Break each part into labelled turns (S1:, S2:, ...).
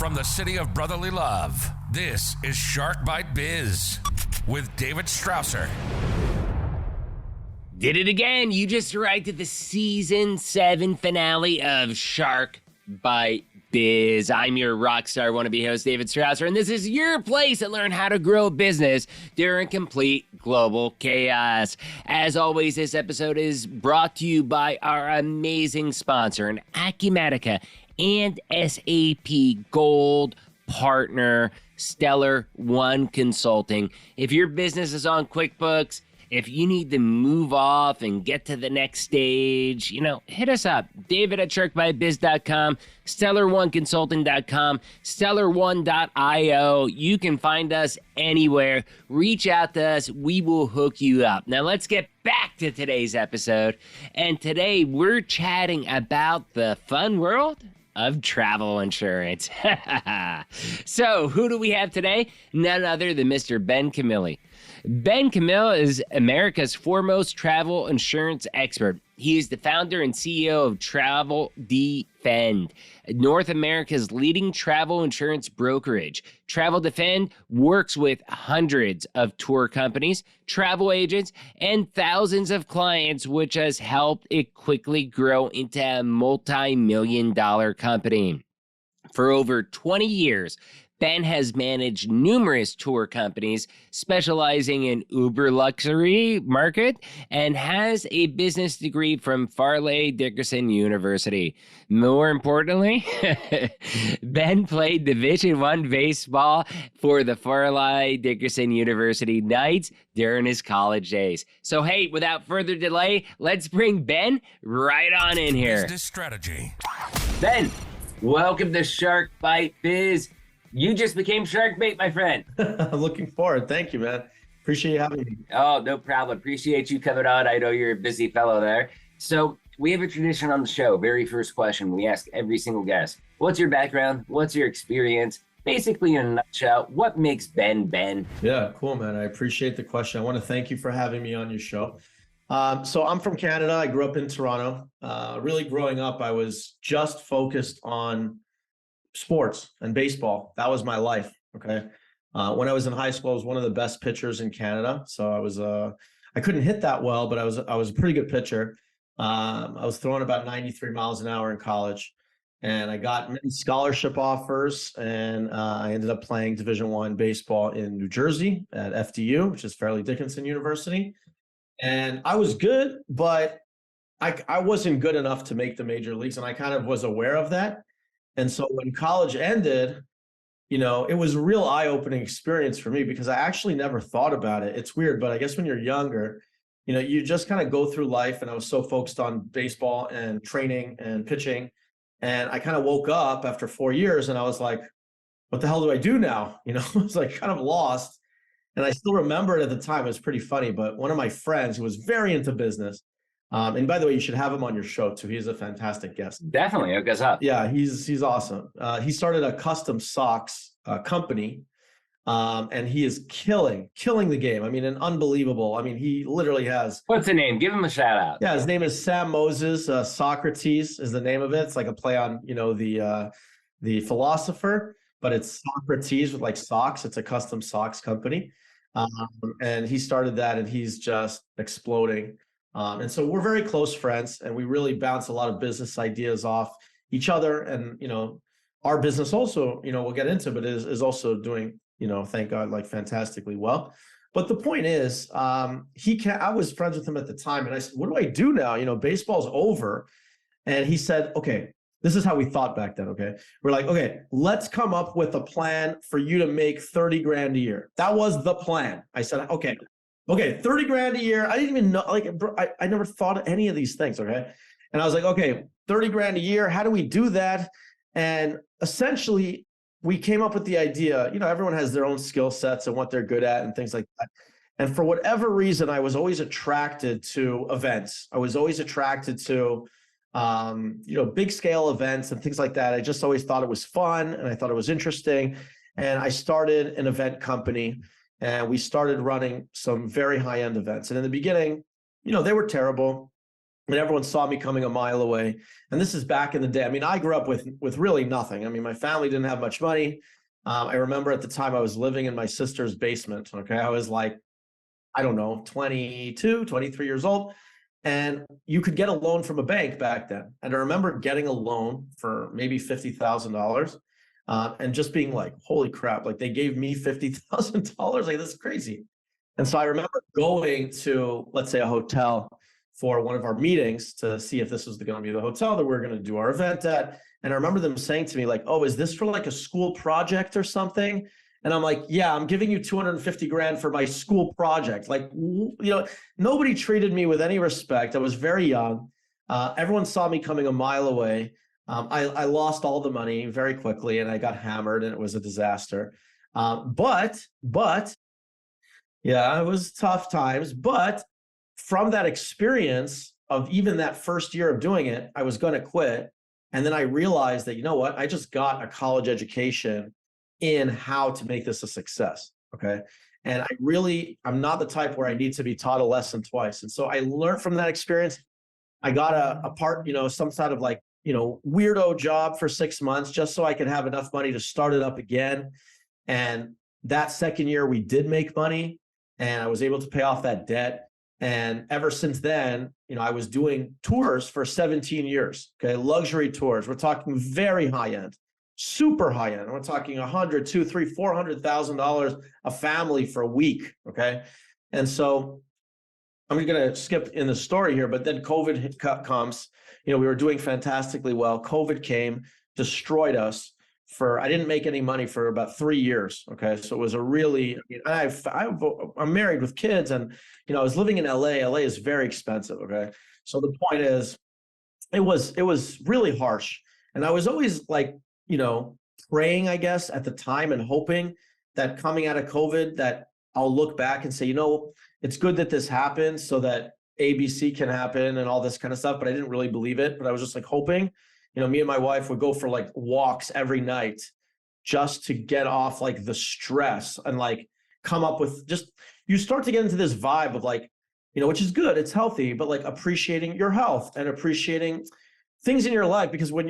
S1: From the city of brotherly love, this is Shark Bite Biz with David Strausser.
S2: Did it again. You just arrived at the season 7 finale of Shark Bite Biz. I'm your rock star wannabe host, David Strausser, and this is your place to learn how to grow a business during complete global chaos. As always, this episode is brought to you by our amazing sponsor, an Acumatica and SAP Gold partner, Stellar One Consulting. If your business is on QuickBooks, if you need to move off and get to the next stage, hit us up. David at sharkbitebiz.com, stellar1consulting.com, stellar1.io. You can find us anywhere. Reach out to us. We will hook you up. Now let's get back to today's episode. And today we're chatting about the fun world of travel insurance. So who do we have today? None other than Mr. Ben Camille. Ben Camille is America's foremost travel insurance expert. He is the founder and CEO of Travel Defend, North America's leading travel insurance brokerage. Travel Defend works with hundreds of tour companies, travel agents, and thousands of clients, which has helped it quickly grow into a multi-million-dollar company. For over 20 years, Ben has managed numerous tour companies specializing in uber luxury market and has a business degree from Farley Dickinson University. More importantly, Ben played Division I baseball for the Farley Dickinson University Knights during his college days. So hey, without further delay, let's bring Ben right on in here.
S1: Business strategy.
S2: Ben, welcome to Shark Bite Biz. You just became shark bait, my friend.
S3: Looking forward. Thank you, man. Appreciate you having me.
S2: Oh, no problem. Appreciate you coming on. I know you're a busy fellow there. So we have a tradition on the show. Very first question we ask every single guest. What's your background? What's your experience? Basically, in a nutshell, what makes Ben Ben?
S3: Yeah, cool, man. I appreciate the question. I want to thank you for having me on your show. So I'm from Canada. I grew up in Toronto. Really growing up, I was just focused on sports and baseball. That was my life. Okay. When I was in high school, I was one of the best pitchers in Canada. So I couldn't hit that well, but I was a pretty good pitcher. I was throwing about 93 miles an hour in college, and I got many scholarship offers, and I ended up playing Division I baseball in New Jersey at FDU, which is Fairleigh Dickinson University. And I was good, but I wasn't good enough to make the major leagues. And I kind of was aware of that. And so when college ended, it was a real eye-opening experience for me because I actually never thought about it. It's weird, but I guess when you're younger, you just kind of go through life. And I was so focused on baseball and training and pitching. And I kind of woke up after 4 years and I was like, what the hell do I do now? I was like kind of lost. And I still remember it at the time. It was pretty funny. But one of my friends who was very into business, and by the way, you should have him on your show too. He's a fantastic guest.
S2: Definitely, hook us up.
S3: Yeah, he's awesome. He started a custom socks company, and he is killing the game. I mean, he literally has.
S2: What's the name? Give him a shout out.
S3: Yeah, his name is Sam Moses. Socrates is the name of it. It's like a play on the philosopher, but it's Socrates with like socks. It's a custom socks company, and he started that, and he's just exploding. And so we're very close friends, and we really bounce a lot of business ideas off each other. And, our business also, we'll get into, but is also doing, thank God, like fantastically well. But the point is, I was friends with him at the time, and I said, what do I do now? Baseball's over. And he said, okay, this is how we thought back then. Okay. We're like, okay, let's come up with a plan for you to make 30 grand a year. That was the plan. I said, okay, 30 grand a year. I didn't even know, I never thought of any of these things. Okay. And I was like, okay, 30 grand a year. How do we do that? And essentially we came up with the idea, everyone has their own skill sets and what they're good at and things like that. And for whatever reason, I was always attracted to events. I was always attracted to, big scale events and things like that. I just always thought it was fun and I thought it was interesting. And I started an event company. And we started running some very high-end events. And in the beginning, they were terrible. and everyone saw me coming a mile away. And this is back in the day. I mean, I grew up with really nothing. I mean, my family didn't have much money. I remember at the time I was living in my sister's basement. Okay. I was like, I don't know, 22, 23 years old. And you could get a loan from a bank back then. And I remember getting a loan for maybe $50,000 and just being like, holy crap, like they gave me $50,000. Like, this is crazy. And so I remember going to, let's say, a hotel for one of our meetings to see if this was going to be the hotel that we're going to do our event at. And I remember them saying to me like, oh, is this for like a school project or something? And I'm like, yeah, I'm giving you 250 grand for my school project. Like, nobody treated me with any respect. I was very young. Everyone saw me coming a mile away. I lost all the money very quickly and I got hammered and it was a disaster. But yeah, it was tough times. But from that experience of even that first year of doing it, I was going to quit. And then I realized that, you know what, I just got a college education in how to make this a success. Okay. And I'm not the type where I need to be taught a lesson twice. And so I learned from that experience. I got a part, some sort of like, weirdo job for 6 months just so I could have enough money to start it up again. And that second year we did make money and I was able to pay off that debt. And ever since then, I was doing tours for 17 years. Okay. Luxury tours. We're talking very high end. Super high end. We're talking $100,000, $200,000, $300,000, $400,000 a family for a week. Okay. And so I'm going to skip in the story here, but then COVID comes, we were doing fantastically well. COVID came, destroyed us I didn't make any money for about 3 years. Okay. So it was I'm married with kids and, I was living in LA. LA is very expensive. Okay. So the point is, it was really harsh. And I was always like, praying, I guess, at the time and hoping that coming out of COVID that I'll look back and say, it's good that this happened so that ABC can happen and all this kind of stuff. But I didn't really believe it. But I was just like hoping, me and my wife would go for like walks every night just to get off like the stress and like come up with you start to get into this vibe of like, which is good. It's healthy, but like appreciating your health and appreciating things in your life, because when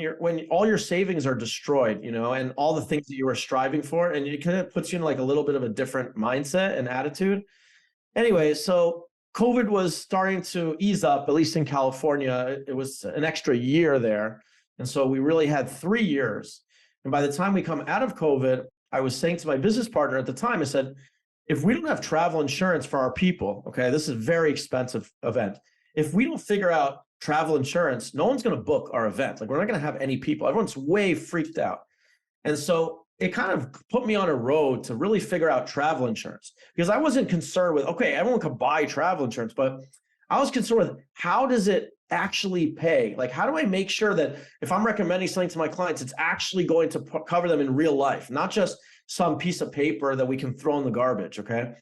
S3: all your savings are destroyed, and all the things that you were striving for, and it kind of puts you in like a little bit of a different mindset and attitude. Anyway, so COVID was starting to ease up, at least in California. It was an extra year there. And so we really had 3 years. And by the time we come out of COVID, I was saying to my business partner at the time, I said, if we don't have travel insurance for our people, okay, this is a very expensive event. If we don't figure out travel insurance, no one's going to book our event. Like, we're not going to have any people. Everyone's way freaked out. And so it kind of put me on a road to really figure out travel insurance, because I wasn't concerned with, okay, everyone could buy travel insurance, but I was concerned with, how does it actually pay? Like, how do I make sure that if I'm recommending something to my clients, it's actually going to cover them in real life, not just some piece of paper that we can throw in the garbage. Okay.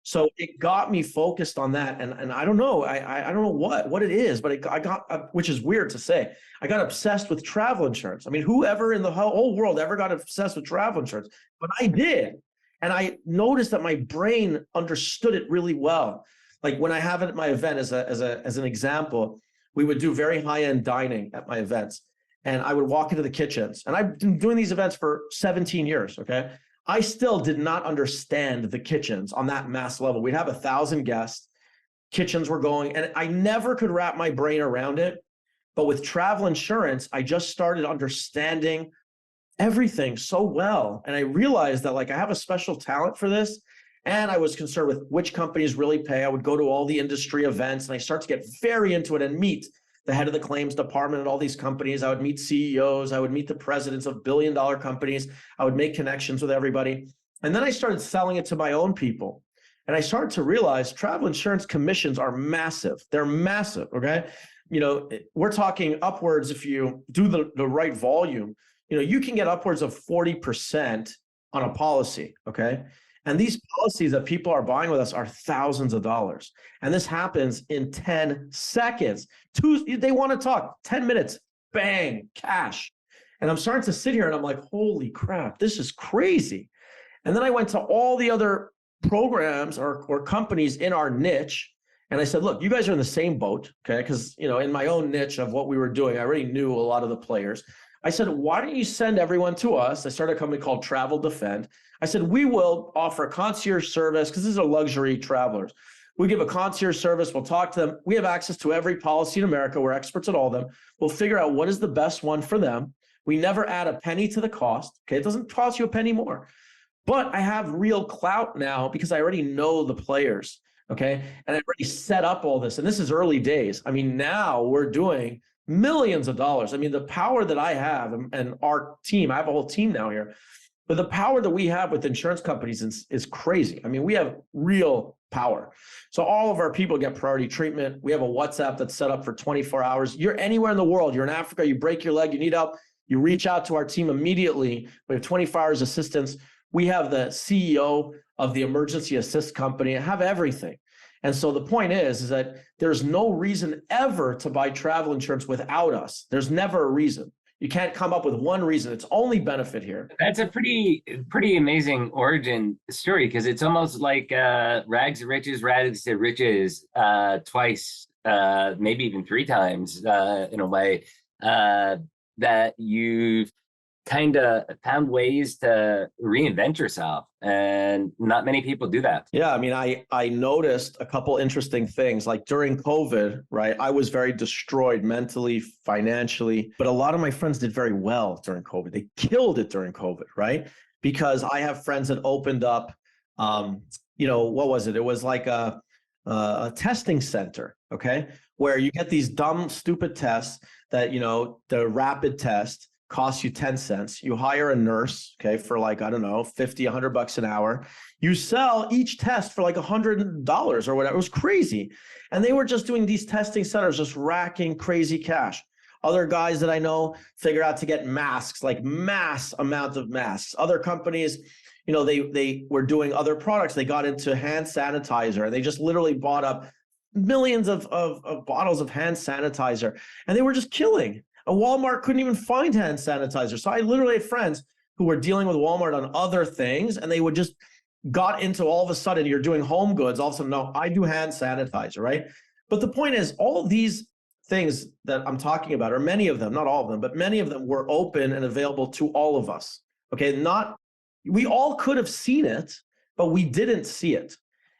S3: So it got me focused on that. And I don't know, I don't know what it is, but I got, which is weird to say, I got obsessed with travel insurance. I mean, whoever in the whole world ever got obsessed with travel insurance? But I did. And I noticed that my brain understood it really well. Like, when I have it at my event, as an example, we would do very high-end dining at my events. And I would walk into the kitchens. And I've been doing these events for 17 years, okay? I still did not understand the kitchens on that mass level. We'd have 1,000 guests, kitchens were going, and I never could wrap my brain around it. But with travel insurance, I just started understanding everything so well. And I realized that, like, I have a special talent for this. And I was concerned with which companies really pay. I would go to all the industry events and I start to get very into it and meet the head of the claims department at all these companies. I would meet CEOs. I would meet the presidents of billion-dollar companies. I would make connections with everybody. And then I started selling it to my own people. And I started to realize travel insurance commissions are massive. They're massive, okay? We're talking upwards, if you do the right volume, you can get upwards of 40% on a policy, okay? And these policies that people are buying with us are thousands of dollars. And this happens in 10 seconds. They want to talk 10 minutes, bang, cash. And I'm starting to sit here and I'm like, holy crap, this is crazy. And then I went to all the other programs or companies in our niche. And I said, look, you guys are in the same boat, okay? Because, in my own niche of what we were doing, I already knew a lot of the players. I said, why don't you send everyone to us? I started a company called Travel Defend. I said, we will offer a concierge service because these are luxury travelers. We give a concierge service. We'll talk to them. We have access to every policy in America. We're experts at all of them. We'll figure out what is the best one for them. We never add a penny to the cost. Okay. It doesn't cost you a penny more, but I have real clout now because I already know the players. Okay. And I already set up all this. And this is early days. I mean, now we're doing millions of dollars. I mean, the power that I have and our team, I have a whole team now here, but the power that we have with insurance companies is crazy. I mean, we have real power. So all of our people get priority treatment. We have a WhatsApp that's set up for 24 hours. You're anywhere in the world. You're in Africa, you break your leg, you need help. You reach out to our team immediately. We have 24 hours assistance. We have the CEO of the emergency assist company. I have everything. And so the point is that there's no reason ever to buy travel insurance without us. There's never a reason. You can't come up with one reason. It's only benefit here.
S2: That's a pretty amazing origin story, because it's almost like rags to riches twice, maybe even three times in a way, that you've kind of found ways to reinvent yourself, and not many people do that.
S3: Yeah, I mean, I noticed a couple interesting things. Like during COVID, right? I was very destroyed mentally, financially, but a lot of my friends did very well during COVID. They killed it during COVID, right? Because I have friends that opened up, what was it? It was like a testing center, okay? Where you get these dumb, stupid tests that, the rapid test costs you 10 cents. You hire a nurse, okay, for like, I don't know, 50, $100 an hour. You sell each test for like $100 or whatever. It was crazy. And they were just doing these testing centers, just racking crazy cash. Other guys that I know figure out to get masks, like mass amount of masks. Other companies, they were doing other products. They got into hand sanitizer, and they just literally bought up millions of bottles of hand sanitizer, and they were just killing. A Walmart couldn't even find hand sanitizer. So I literally had friends who were dealing with Walmart on other things, and they would just got into, all of a sudden, you're doing home goods. All of a sudden, no, I do hand sanitizer, right? But the point is, all these things that I'm talking about, or many of them, not all of them, but many of them were open and available to all of us. Okay, we all could have seen it, but we didn't see it.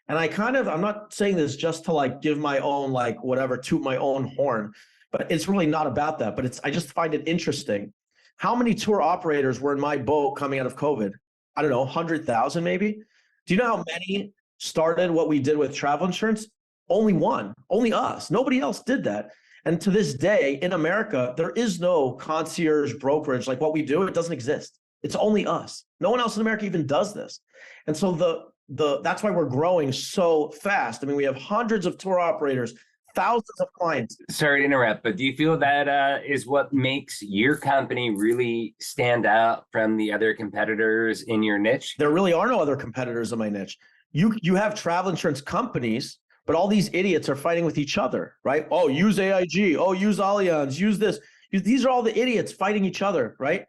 S3: And I'm not saying this just to like give my own, like whatever, toot my own horn, but it's really not about that. But I just find it interesting. How many tour operators were in my boat coming out of COVID? I don't know, 100,000 maybe. Do you know how many started what we did with travel insurance? Only one, only us. Nobody else did that. And to this day in America, there is no concierge brokerage like what we do. It doesn't exist. It's only us. No one else in America even does this. And so that's why we're growing so fast. I mean, we have hundreds of tour operators, thousands of clients.
S2: Sorry to interrupt, but do you feel that is what makes your company really stand out from the other competitors in your niche?
S3: There really are no other competitors in my niche. You have travel insurance companies, but all these idiots are fighting with each other, right? Oh, use AIG. Oh, use Allianz. Use this. These are all the idiots fighting each other, right?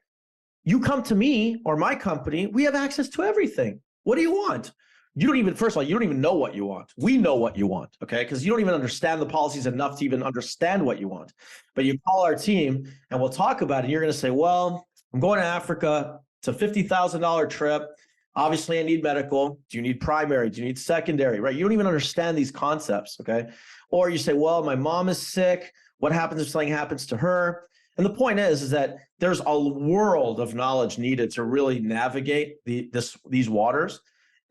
S3: You come to me or my company, we have access to everything. What do you want? First of all, you don't even know what you want. We know what you want, okay? Because you don't even understand the policies enough to even understand what you want. But you call our team and we'll talk about it. You're going to say, well, I'm going to Africa. It's a $50,000 trip. Obviously, I need medical. Do you need primary? Do you need secondary, right? You don't even understand these concepts, okay? Or you say, well, my mom is sick. What happens if something happens to her? And the point is that there's a world of knowledge needed to really navigate these waters.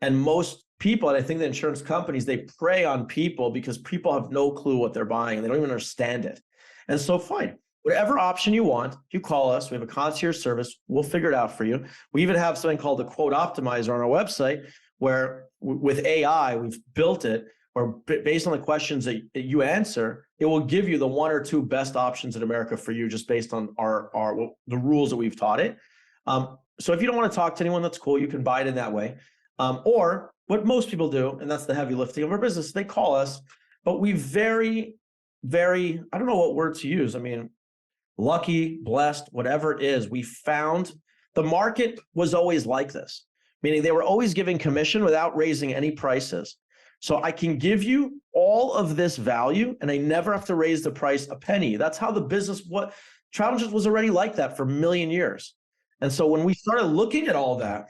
S3: And most people, and I think the insurance companies, they prey on people because people have no clue what they're buying and they don't even understand it. And so fine, whatever option you want, you call us. We have a concierge service. We'll figure it out for you. We even have something called the quote optimizer on our website, where with AI, we've built it, or based on the questions that you answer, it will give you the one or two best options in America for you, just based on the rules that we've taught it. So if you don't want to talk to anyone, that's cool. You can buy it in that way. Or what most people do, and that's the heavy lifting of our business, they call us, but we very, very, I don't know what word to use. I mean, lucky, blessed, whatever it is, we found the market was always like this, meaning they were always giving commission without raising any prices. So I can give you all of this value and I never have to raise the price a penny. That's how the business, what travel insurance was already like that for a million years. And so when we started looking at all that,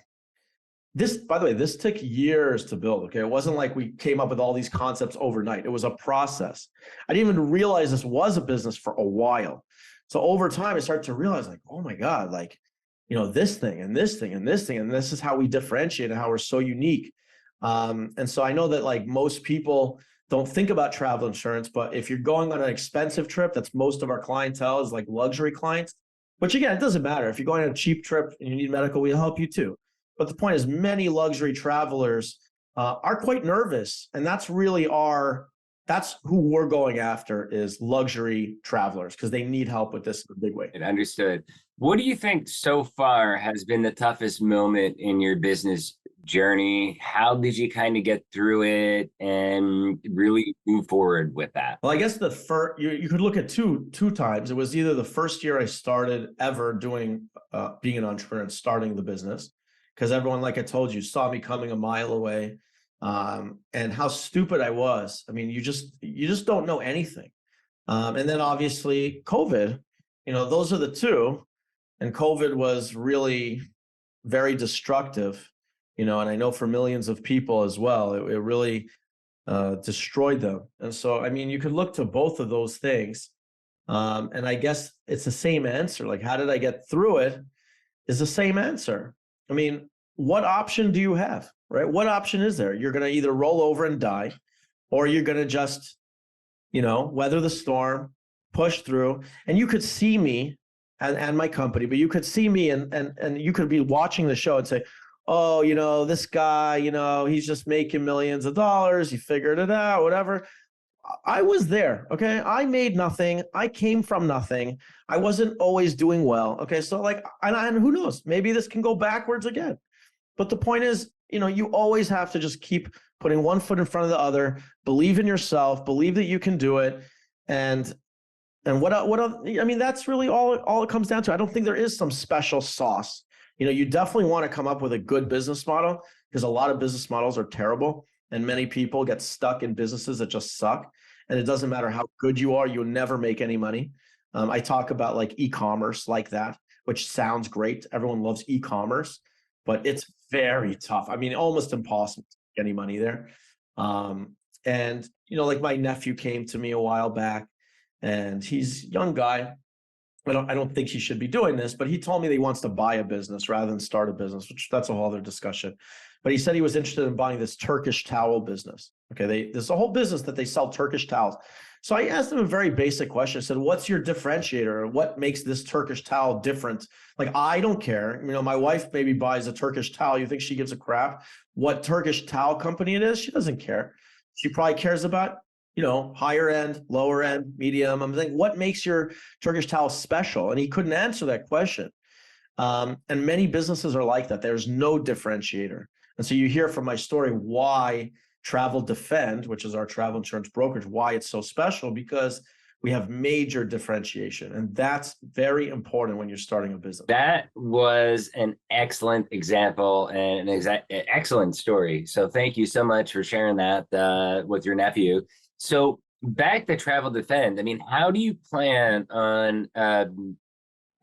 S3: this, by the way, this took years to build. Okay. It wasn't like we came up with all these concepts overnight. It was a process. I didn't even realize this was a business for a while. So over time, I started to realize like, oh my God, like, this thing and this thing and this thing, and this is how we differentiate and how we're so unique. And so I know that like most people don't think about travel insurance, but if you're going on an expensive trip, that's most of our clientele is like luxury clients, which again, it doesn't matter. If you're going on a cheap trip and you need medical, we'll help you too. But the point is many luxury travelers are quite nervous. And that's really that's who we're going after is luxury travelers because they need help with this in a big way.
S2: And understood. What do you think so far has been the toughest moment in your business journey? How did you kind of get through it and really move forward with that?
S3: Well, I guess the first, you could look at two times. It was either the first year I started ever doing, being an entrepreneur and starting the business, because everyone, like I told you, saw me coming a mile away, and how stupid I was. I mean, you just don't know anything. And then obviously COVID, those are the two. And COVID was really very destructive, and I know for millions of people as well, it really destroyed them. And so, I mean, you could look to both of those things. And I guess it's the same answer. Like, how did I get through it is the same answer. I mean, what option do you have, right? What option is there? You're going to either roll over and die, or you're going to just, weather the storm, push through. And you could see me and my company, but you could see me and you could be watching the show and say, oh, this guy, he's just making millions of dollars. He figured it out, whatever. I was there. Okay. I made nothing. I came from nothing. I wasn't always doing well. Okay. So like, and who knows, maybe this can go backwards again. But the point is, you always have to just keep putting one foot in front of the other, believe in yourself, believe that you can do it. And I mean, that's really all it comes down to. I don't think there is some special sauce. You definitely want to come up with a good business model because a lot of business models are terrible and many people get stuck in businesses that just suck. And it doesn't matter how good you are, you'll never make any money. I talk about like e-commerce like that, which sounds great. Everyone loves e-commerce, but it's very tough. I mean, almost impossible to get any money there. And, like my nephew came to me a while back and he's a young guy. I don't think he should be doing this, but he told me that he wants to buy a business rather than start a business, which that's a whole other discussion. But he said he was interested in buying this Turkish towel business. Okay, there's a whole business that they sell Turkish towels. So I asked him a very basic question. I said, what's your differentiator? What makes this Turkish towel different? Like, I don't care. My wife maybe buys a Turkish towel. You think she gives a crap what Turkish towel company it is? She doesn't care. She probably cares about higher end, lower end, medium. I'm thinking, what makes your Turkish towel special? And he couldn't answer that question. And many businesses are like that. There's no differentiator. And so you hear from my story why Travel Defend, which is our travel insurance brokerage, why it's so special, because we have major differentiation. And that's very important when you're starting a business.
S2: That was an excellent example and an excellent story. So thank you so much for sharing that with your nephew. So back to Travel Defend, I mean, how do you plan on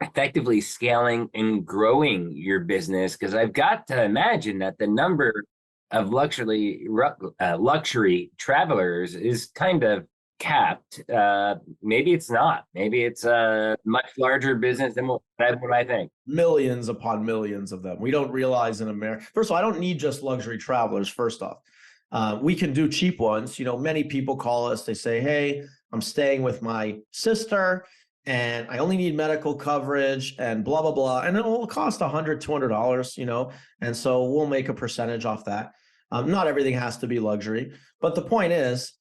S2: effectively scaling and growing your business? Because I've got to imagine that the number of luxury travelers is kind of capped. Maybe it's not. Maybe it's a much larger business than what I think.
S3: Millions upon millions of them. We don't realize in America. First of all, I don't need just luxury travelers, first off. We can do cheap ones. Many people call us, they say, hey, I'm staying with my sister and I only need medical coverage and blah, blah, blah. And it will cost $100, $200, and so we'll make a percentage off that. Not everything has to be luxury, but the point is,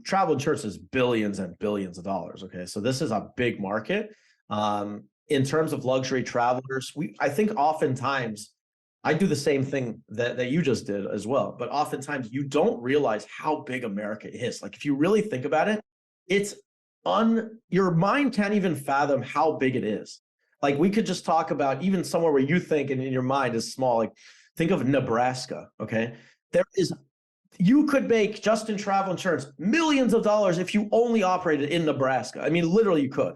S3: travel insurance is billions and billions of dollars. Okay. So this is a big market. In terms of luxury travelers, I think oftentimes I do the same thing that you just did as well. But oftentimes you don't realize how big America is. Like if you really think about it, your mind can't even fathom how big it is. Like we could just talk about even somewhere where you think and in your mind is small, like think of Nebraska. Okay. There is You could make, just in travel insurance, millions of dollars if you only operated in Nebraska. I mean, literally you could.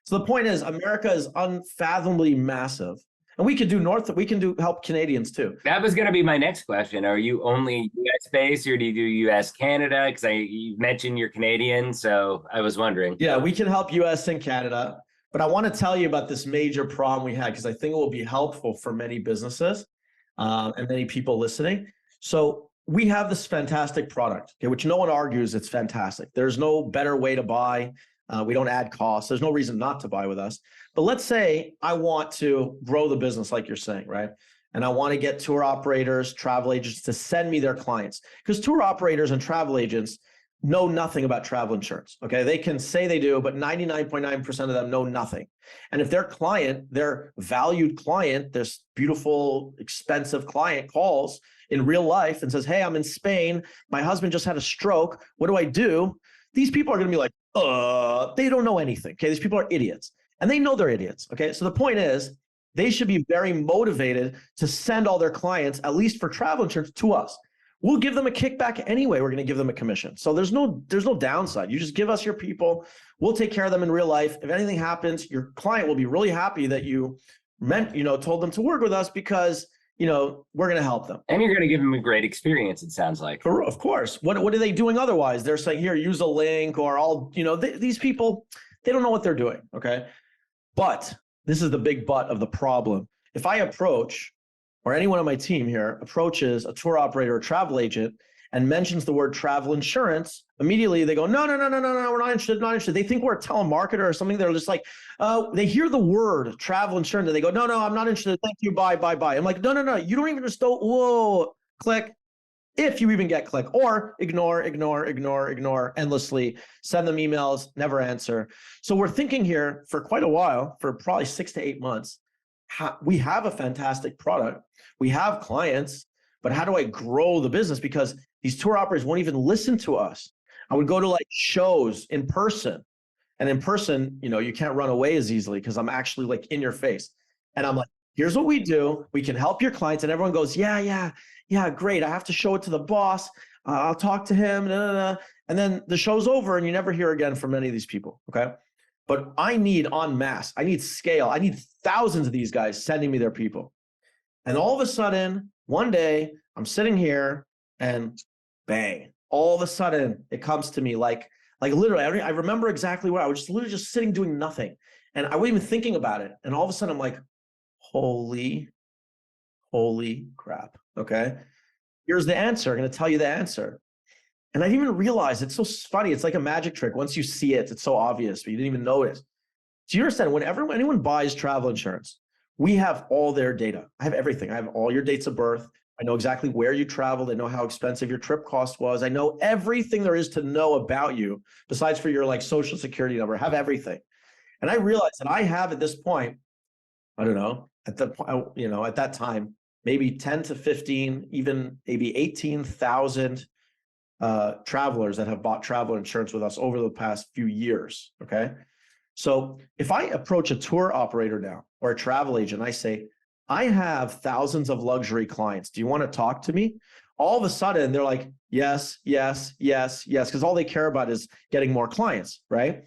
S3: So the point is, America is unfathomably massive. And we can do help Canadians too.
S2: That was going to be my next question. Are you only US based, or do you do US Canada? Because you mentioned you're Canadian, so I was wondering.
S3: Yeah, we can help US and Canada. But I want to tell you about this major problem we had, because I think it will be helpful for many businesses and many people listening. So we have this fantastic product, okay, which no one argues it's fantastic. There's no better way to buy. We don't add costs. There's no reason not to buy with us. But let's say I want to grow the business like you're saying, right? And I want to get tour operators, travel agents to send me their clients, because tour operators and travel agents know nothing about travel insurance, okay? They can say they do, but 99.9% of them know nothing. And if their client, their valued client, this beautiful, expensive client calls in real life and says, hey, I'm in Spain, my husband just had a stroke, what do I do? These people are going to be like, they don't know anything, okay? These people are idiots, and they know they're idiots, okay? So the point is, they should be very motivated to send all their clients, at least for travel insurance, to us. We'll give them a kickback anyway. We're going to give them a commission. So there's no downside. You just give us your people. We'll take care of them in real life. If anything happens, your client will be really happy that you told them to work with us, because, we're going to help them.
S2: And you're going to give them a great experience, it sounds like.
S3: Of course. What are they doing otherwise? They're saying, here, use a link, or these people, they don't know what they're doing. Okay. But this is the big but of the problem. If I approach, or anyone on my team here approaches a tour operator or travel agent and mentions the word travel insurance, immediately they go, no, we're not interested. They think we're a telemarketer or something. They're just like, they hear the word travel insurance and they go, no, I'm not interested. Thank you, bye. I'm like, no, you don't even just whoa, click. If you even get click, or ignore endlessly, send them emails, never answer. So we're thinking here for quite a while, for probably 6 to 8 months, we have a fantastic product. We have clients, but how do I grow the business? Because these tour operators won't even listen to us. I would go to like shows in person, and in person, you can't run away as easily because I'm actually like in your face. And I'm like, here's what we do. We can help your clients. And everyone goes, yeah, great. I have to show it to the boss. I'll talk to him. And then the show's over and you never hear again from any of these people. Okay. But I need en masse. I need scale. I need thousands of these guys sending me their people. And all of a sudden, one day, I'm sitting here and bang, all of a sudden it comes to me like literally, I remember exactly where I was literally just sitting doing nothing. And I wasn't even thinking about it. And all of a sudden I'm like, holy crap. Okay. Here's the answer. I'm going to tell you the answer. And I didn't even realize, it's so funny. It's like a magic trick. Once you see it, it's so obvious, but you didn't even notice. Do you understand? Whenever anyone buys travel insurance, we have all their data. I have everything. I have all your dates of birth. I know exactly where you traveled. I know how expensive your trip cost was. I know everything there is to know about you, besides for your like social security number. I have everything. And I realized that I have at this point, I don't know, at that time, maybe 10 to 15, even maybe 18,000 travelers that have bought travel insurance with us over the past few years. Okay. So if I approach a tour operator now or a travel agent, I say, I have thousands of luxury clients. Do you want to talk to me? All of a sudden they're like, yes. Because all they care about is getting more clients. Right.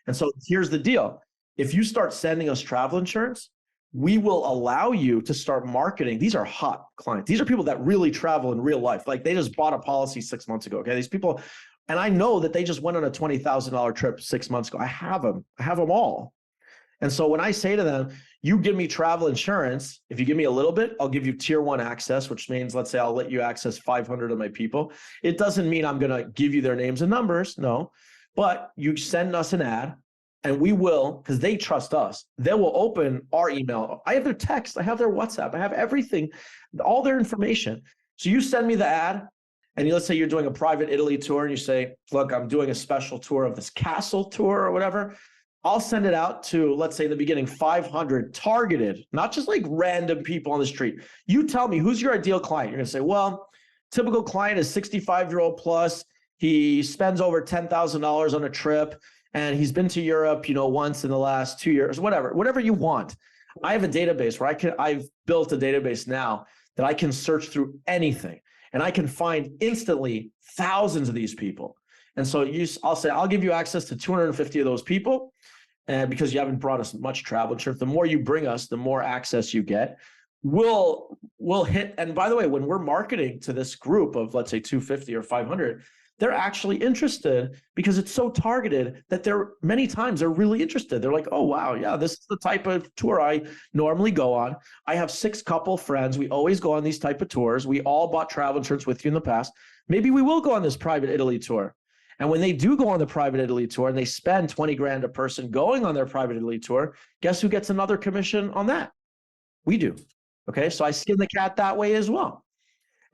S3: And so here's the deal. If you start sending us travel insurance, we will allow you to start marketing. These are hot clients. These are people that really travel in real life. Like they just bought a policy 6 months ago. Okay. These people, and I know that they just went on a $20,000 trip 6 months ago. I have them all. And so when I say to them, you give me travel insurance, if you give me a little bit, I'll give you tier 1 access, which means, let's say I'll let you access 500 of my people. It doesn't mean I'm going to give you their names and numbers. No, but you send us an ad. And we will, because they trust us, they will open our email. I have their text, I have their WhatsApp, I have everything, all their information. So you send me the ad, and let's say you're doing a private Italy tour, and you say, look, I'm doing a special tour of this castle tour or whatever. I'll send it out to, let's say in the beginning, 500 targeted, not just like random people on the street. You tell me, who's your ideal client? You're going to say, well, typical client is 65-year-old plus. He spends over $10,000 on a trip. And he's been to Europe, once in the last 2 years, whatever you want. I have a database where I've built a database now that I can search through anything. And I can find instantly thousands of these people. And so I'll say, I'll give you access to 250 of those people. And because you haven't brought us much travel insurance, the more you bring us, the more access you get. We'll hit. And by the way, when we're marketing to this group of, let's say, 250 or 500, they're actually interested because it's so targeted that many times they're really interested. They're like, oh, wow, yeah, this is the type of tour I normally go on. I have 6 couple friends. We always go on these type of tours. We all bought travel insurance with you in the past. Maybe we will go on this private Italy tour. And when they do go on the private Italy tour and they spend 20 grand a person going on their private Italy tour, guess who gets another commission on that? We do. Okay, so I skin the cat that way as well.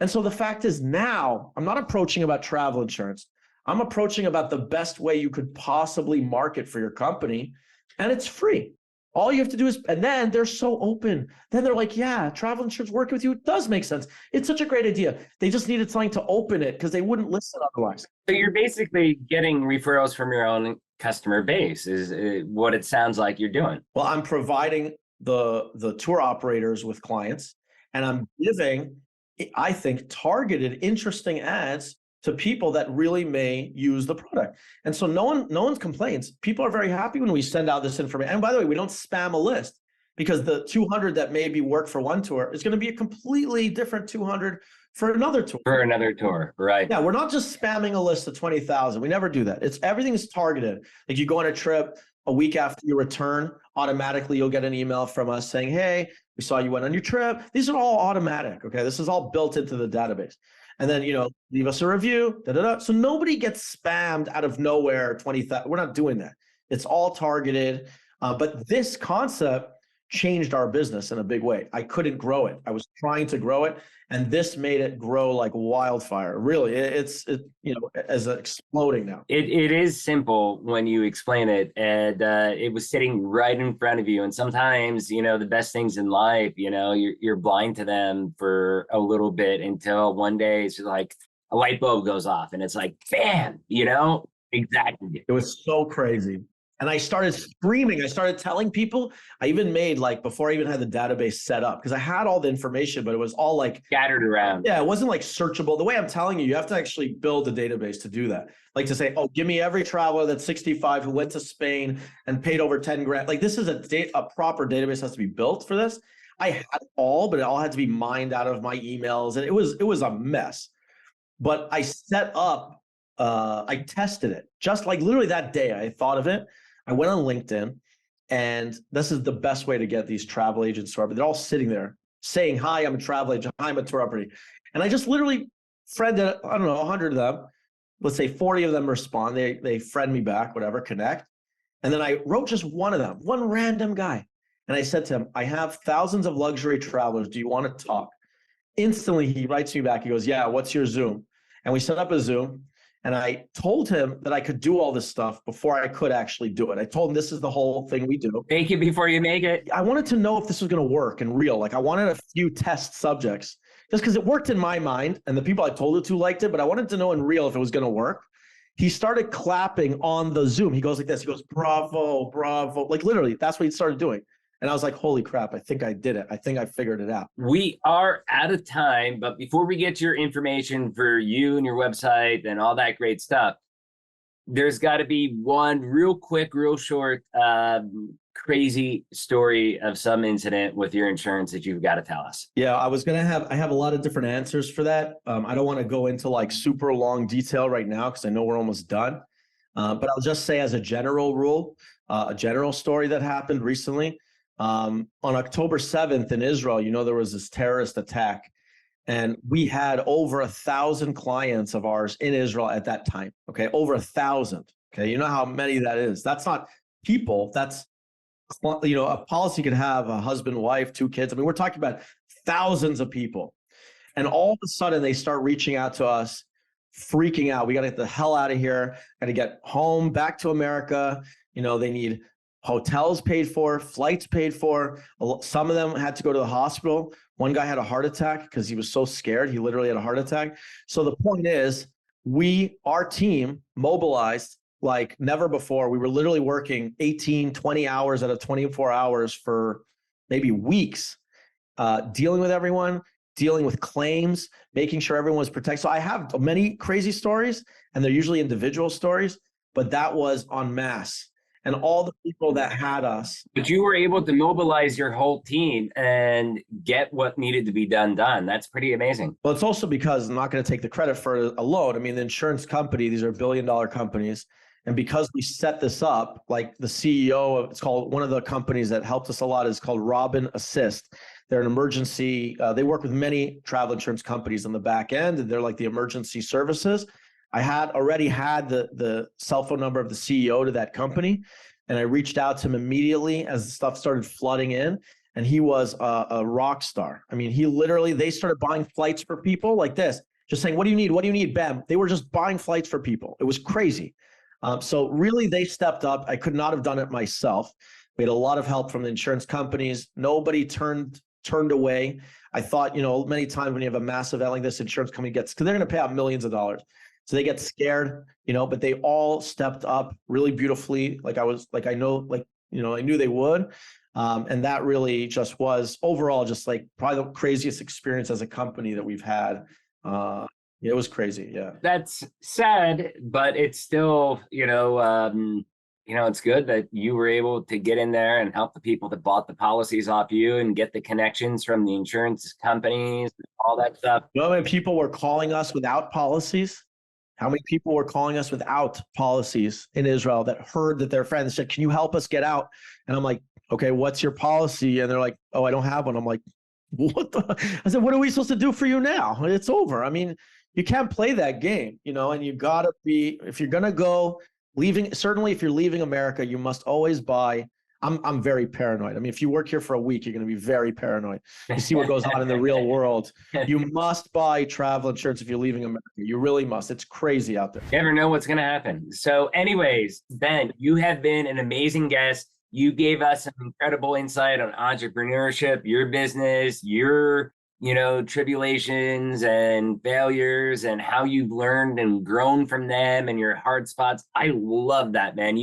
S3: And so the fact is, now I'm not approaching about travel insurance. I'm approaching about the best way you could possibly market for your company, and it's free. All you have to do is, and then they're so open. Then they're like, yeah, travel insurance working with you does make sense. It's such a great idea. They just needed something to open it because they wouldn't listen otherwise.
S2: So you're basically getting referrals from your own customer base is what it sounds like you're doing.
S3: Well, I'm providing the tour operators with clients, and I'm giving, I think, targeted, interesting ads to people that really may use the product. And so no one complains. People are very happy when we send out this information. And by the way, we don't spam a list, because the 200 that maybe work for one tour is going to be a completely different 200 for another tour.
S2: For another tour, right?
S3: Yeah, we're not just spamming a list of 20,000. We never do that. Everything is targeted. Like, you go on a trip, a week after you return, automatically you'll get an email from us saying, hey, we saw you went on your trip. These are all automatic, okay? This is all built into the database. And then, leave us a review, So nobody gets spammed out of nowhere, 20,000. We're not doing that. It's all targeted. But this concept changed our business in a big way. I couldn't grow it. I was trying to grow it, and this made it grow like wildfire. Really, it's as exploding now.
S2: It is simple when you explain it, and it was sitting right in front of you. And sometimes, the best things in life, you're blind to them for a little bit until one day it's like a light bulb goes off, and it's like, bam, exactly.
S3: It was so crazy. And I started screaming. I started telling people. I even made, before I even had the database set up, because I had all the information, but it was all
S2: scattered around.
S3: Yeah, it wasn't searchable. The way I'm telling you, you have to actually build a database to do that. Like, to say, oh, give me every traveler that's 65 who went to Spain and paid over 10 grand. This is a proper database has to be built for this. I had it all, but it all had to be mined out of my emails, and it was a mess. But I set up, I tested it just literally that day. I thought of it. I went on LinkedIn, and this is the best way to get these travel agents to. They're all sitting there saying, hi, I'm a travel agent. Hi, I'm a tour operator. And I just literally friended, 100 of them. Let's say 40 of them respond. They friend me back, whatever, connect. And then I wrote just one of them, one random guy. And I said to him, I have thousands of luxury travelers. Do you want to talk? Instantly, he writes me back. He goes, yeah, what's your Zoom? And we set up a Zoom. And I told him that I could do all this stuff before I could actually do it. I told him this is the whole thing we do.
S2: Make it before you make it.
S3: I wanted to know if this was going to work and real. I wanted a few test subjects, just because it worked in my mind and the people I told it to liked it, but I wanted to know in real if it was going to work. He started clapping on the Zoom. He goes like this. He goes, bravo, bravo. Literally, that's what he started doing. And I was like, holy crap, I think I did it. I think I figured it out.
S2: We are out of time, but before we get to your information for you and your website and all that great stuff, there's got to be one real quick, real short, crazy story of some incident with your insurance that you've got to tell us.
S3: Yeah, I have a lot of different answers for that. I don't want to go into super long detail right now because I know we're almost done. But I'll just say, as a general rule, a general story that happened recently. On October 7th in Israel, there was this terrorist attack, and we had over 1,000 clients of ours in Israel at that time. Okay. Over 1,000. Okay. You know how many that is. That's not people. That's, a policy could have a husband, wife, 2 kids. I mean, we're talking about thousands of people. And all of a sudden they start reaching out to us, freaking out. We got to get the hell out of here. Got to get home, back to America. They need hotels paid for, flights paid for. Some of them had to go to the hospital. One guy had a heart attack because he was so scared. He literally had a heart attack. So the point is, our team mobilized like never before. We were literally working 18, 20 hours out of 24 hours for maybe weeks, dealing with everyone, dealing with claims, making sure everyone was protected. So I have many crazy stories, and they're usually individual stories, but that was en masse. And all the people that had us.
S2: But you were able to mobilize your whole team and get what needed to be done. That's pretty amazing.
S3: Well, it's also because I'm not going to take the credit for it alone. I mean, the insurance company, these are billion-dollar companies. And because we set this up, like the CEO of, it's called, one of the companies that helped us a lot is called Robin Assist. They're an emergency, they work with many travel insurance companies on the back end, and they're like the emergency services. I had already had the cell phone number of the CEO to that company, and I reached out to him immediately as the stuff started flooding in, and he was a rock star. I mean, they started buying flights for people like this, just saying, what do you need? What do you need, Bam? They were just buying flights for people. It was crazy. So really, they stepped up. I could not have done it myself. We had a lot of help from the insurance companies. Nobody turned away. I thought, many times when you have a massive event like this, insurance company because they're going to pay out millions of dollars. So they get scared, but they all stepped up really beautifully. I knew they would. And that really just was overall just like probably the craziest experience as a company that we've had. It was crazy. Yeah.
S2: That's sad, but it's still, it's good that you were able to get in there and help the people that bought the policies off you and get the connections from the insurance companies, all that stuff.
S3: You know how many people were calling us without policies? How many people were calling us without policies in Israel that heard that their friends said, can you help us get out? And I'm like, okay, what's your policy? And they're like, oh, I don't have one. I'm like, what the? I said, what are we supposed to do for you now? It's over. I mean, you can't play that game, and you got to be, if you're going to go certainly if you're leaving America, you must always buy. I'm very paranoid. I mean, if you work here for a week, you're going to be very paranoid. You see what goes on in the real world. You must buy travel insurance if you're leaving America. You really must. It's crazy out there.
S2: You never know what's going to happen. So anyways, Ben, you have been an amazing guest. You gave us some incredible insight on entrepreneurship, your business, your tribulations and failures and how you've learned and grown from them and your hard spots. I love that, man.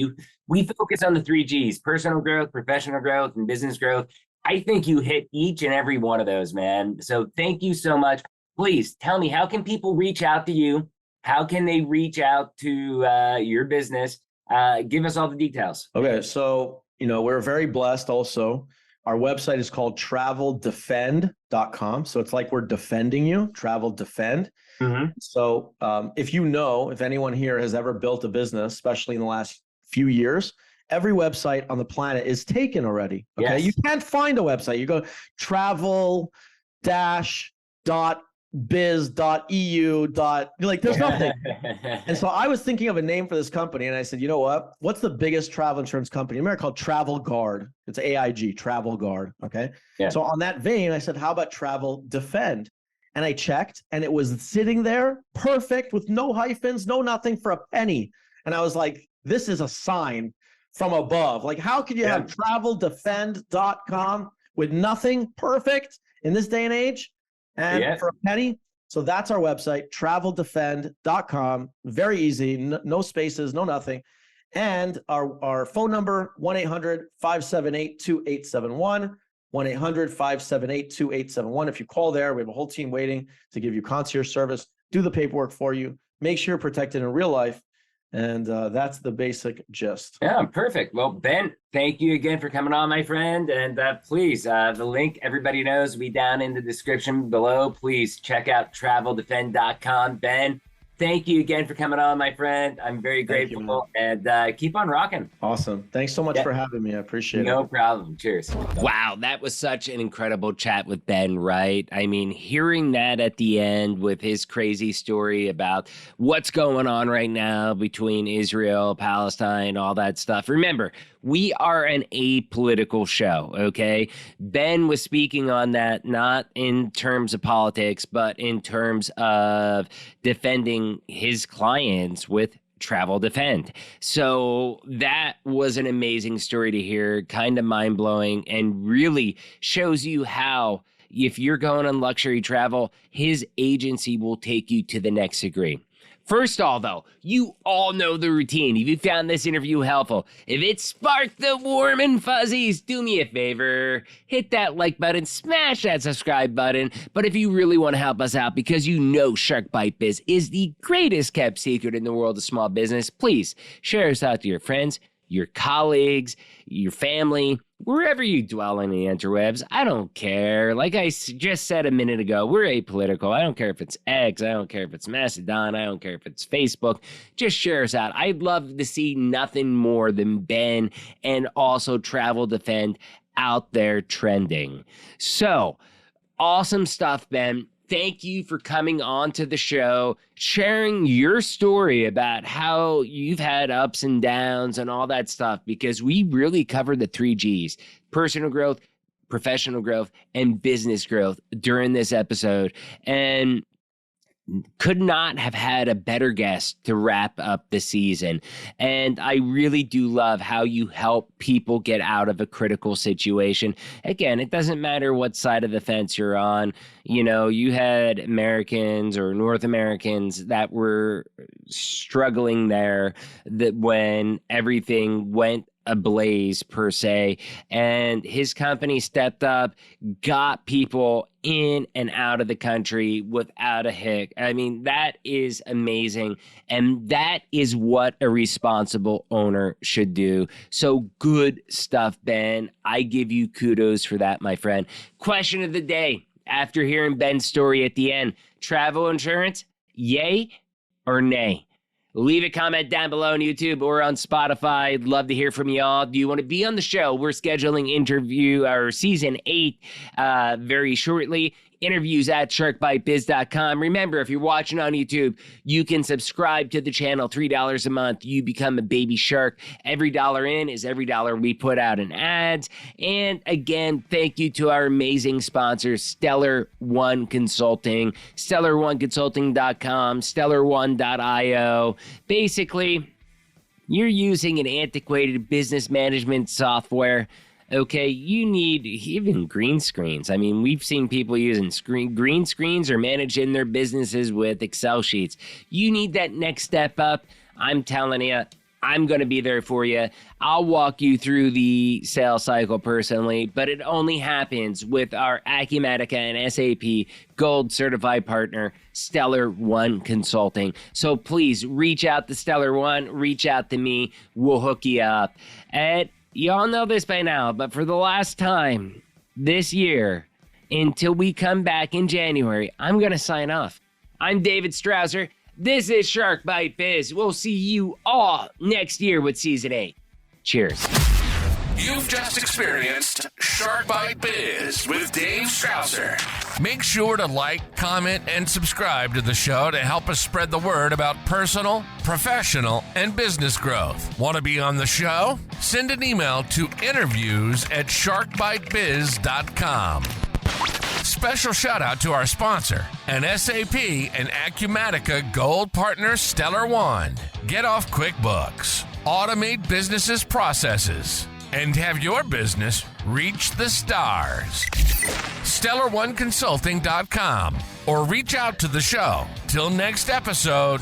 S2: We focus on the 3 Gs: personal growth, professional growth, and business growth. I think you hit each and every one of those, man. So thank you so much. Please tell me, how can people reach out to you? How can they reach out to your business? Give us all the details.
S3: Okay. So, we're very blessed also. Our website is called traveldefend.com. So it's like we're defending you, Travel Defend. Mm-hmm. So if anyone here has ever built a business, especially in the last few years, every website on the planet is taken already. Okay. Yes. You can't find a website. You go travel-biz.eu. There's nothing. And so I was thinking of a name for this company, and I said, you know what? What's the biggest travel insurance company in America? Called Travel Guard. It's AIG, Travel Guard. Okay. Yeah. So on that vein, I said, how about Travel Defend? And I checked, and it was sitting there perfect with no hyphens, no nothing, for a penny. And I was like, this is a sign from above. Like, how could you have traveldefend.com with nothing perfect in this day and age? And for a penny. So that's our website, traveldefend.com. Very easy. No spaces, no nothing. And our phone number, 1-800-578-2871, 1-800-578-2871. If you call there, we have a whole team waiting to give you concierge service, do the paperwork for you, make sure you're protected in real life. And that's the basic gist.
S2: Yeah, perfect. Well, Ben, thank you again for coming on, my friend. And please, the link, everybody knows, will be down in the description below. Please check out traveldefend.com. Ben, thank you again for coming on, my friend. I'm very grateful. And keep on rocking.
S3: Awesome. Thanks so much for having me. I appreciate it.
S2: No problem. Cheers. Wow, that was such an incredible chat with Ben, right? I mean, hearing that at the end with his crazy story about what's going on right now between Israel, Palestine, all that stuff. Remember, we are an apolitical show, okay? Ben was speaking on that not in terms of politics, but in terms of defending his clients with Travel Defend. So that was an amazing story to hear, kind of mind-blowing, and really shows you how, if you're going on luxury travel, his agency will take you to the next degree. First of all, though, you all know the routine. If you found this interview helpful, if it sparked the warm and fuzzies, do me a favor, hit that like button, smash that subscribe button. But if you really want to help us out, because you know Shark Bite Biz is the greatest kept secret in the world of small business, please share us out to your friends, your colleagues, your family, wherever you dwell in the interwebs. I don't care. Like I just said a minute ago, we're apolitical. I don't care if it's X. I don't care if it's Mastodon. I don't care if it's Facebook. Just share us out. I'd love to see nothing more than Ben and also Travel Defend out there trending. So, awesome stuff, Ben. Thank you for coming on to the show, sharing your story about how you've had ups and downs and all that stuff, because we really covered the 3 Gs, personal growth, professional growth, and business growth during this episode. And could not have had a better guest to wrap up the season. And I really do love how you help people get out of a critical situation. Again, it doesn't matter what side of the fence you're on. You know, you had Americans or North Americans that were struggling there, that when everything went ablaze per se, and his company stepped up, got people in and out of the country without a hic. I mean, that is amazing, and that is what a responsible owner should do. So good stuff, Ben. I give you kudos for that, my friend. Question of the day, after hearing Ben's story at the end: travel insurance, yay or nay? Leave a comment down below on YouTube or on Spotify. I'd love to hear from y'all. Do you want to be on the show? We're scheduling season 8 very shortly. Interviews at sharkbitebiz.com. Remember, if you're watching on YouTube, you can subscribe to the channel, $3 a month. You become a baby shark. Every dollar in is every dollar we put out in ads. And again, thank you to our amazing sponsors, Stellar One Consulting, stellar1consulting.com, stellar1.io. Basically, you're using an antiquated business management software. Okay, you need even green screens. I mean, we've seen people using green screens or managing their businesses with Excel sheets. You need that next step up. I'm telling you, I'm going to be there for you. I'll walk you through the sales cycle personally, but it only happens with our Acumatica and SAP Gold Certified partner, Stellar One Consulting. So please reach out to Stellar One, reach out to me. We'll hook you up. Y'all know this by now, but for the last time this year, until we come back in January, I'm going to sign off. I'm David Strausser. This is Shark Bite Biz. We'll see you all next year with Season 8. Cheers.
S1: You've just experienced Shark Bite Biz with Dave Strausser. Make sure to like, comment, and subscribe to the show to help us spread the word about personal, professional, and business growth. Want to be on the show? Send an email to interviews@sharkbitebiz.com. Special shout out to our sponsor, an SAP and Acumatica Gold partner, Stellar One. Get off QuickBooks. Automate businesses' processes and have your business reach the stars. StellarOneConsulting.com or reach out to the show. Till next episode.